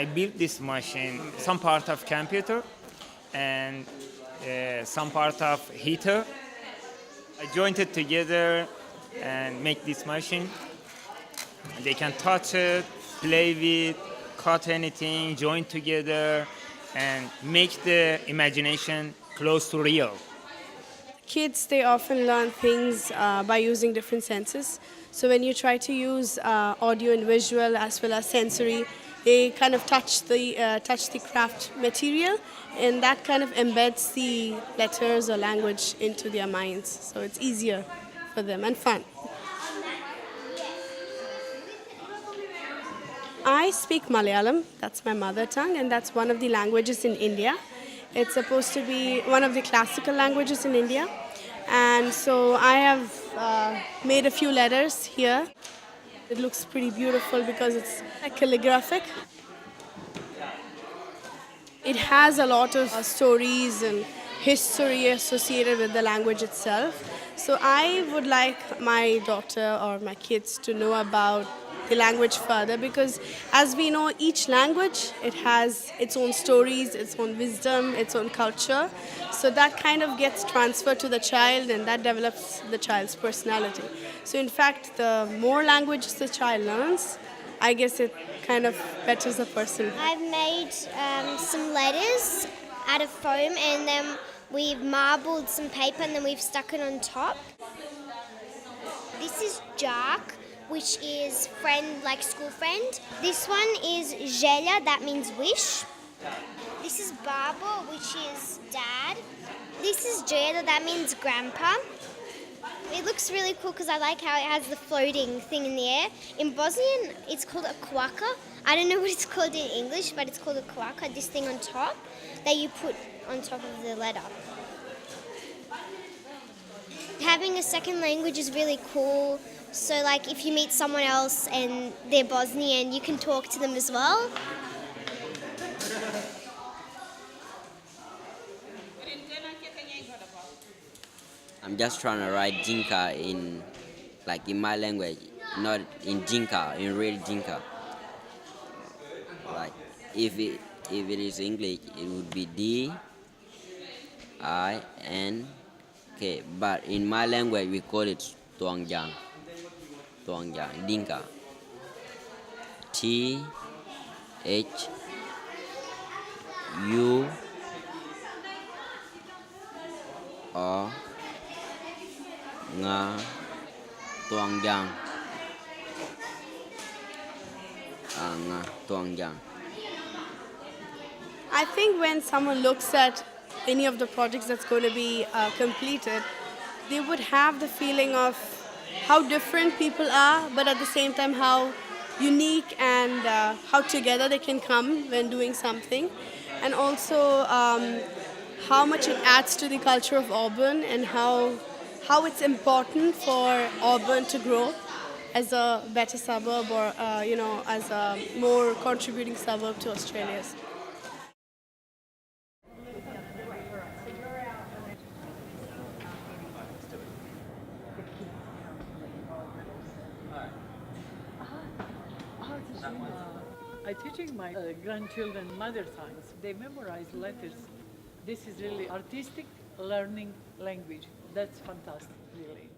I built this machine, some part of computer and some part of heater. I joined it together and make this machine. They can touch it, play with, cut anything, join together, and make the imagination close to real. Kids, they often learn things by using different senses. So when you try to use audio and visual as well as sensory, they kind of touch the craft material, and that kind of embeds the letters or language into their minds. So it's easier for them and fun. I speak Malayalam, that's my mother tongue, and that's one of the languages in India. It's supposed to be one of the classical languages in India. And so I have made a few letters here. It looks pretty beautiful because it's calligraphic. It has a lot of stories and history associated with the language itself. So I would like my daughter or my kids to know about the language further, because as we know, each language, it has its own stories, its own wisdom, its own culture. So that kind of gets transferred to the child, and that develops the child's personality. So in fact, the more languages the child learns, I guess it kind of betters the person. I've made some letters out of foam, and then we've marbled some paper and then we've stuck it on top. This is Jack, which is friend, like school friend. This one is Zhelya, that means wish. This is Baba, which is dad. This is Jada, that means grandpa. It looks really cool because I like how it has the floating thing in the air. In Bosnian, it's called a kwaka. I don't know what it's called in English, but it's called a kwaka, this thing on top that you put on top of the letter. Having a second language is really cool. So like if you meet someone else and they're Bosnian, you can talk to them as well. I'm just trying to write Jinka in my language, not in Jinka, in real Jinka. Like if it is English, it would be D-I-N-K. But in my language, we call it Tuangjang. Tuangjang, Dinka. T-H-U-O Nga Tuangjang. Nga Tuangjang. I think when someone looks at any of the projects that's going to be completed, they would have the feeling of how different people are, but at the same time how unique and how together they can come when doing something. And also how much it adds to the culture of Auburn, and how it's important for Auburn to grow as a better suburb, or as a more contributing suburb to Australia's. I'm teaching my grandchildren mother tongues. They memorize letters. This is really artistic learning language. That's fantastic, really.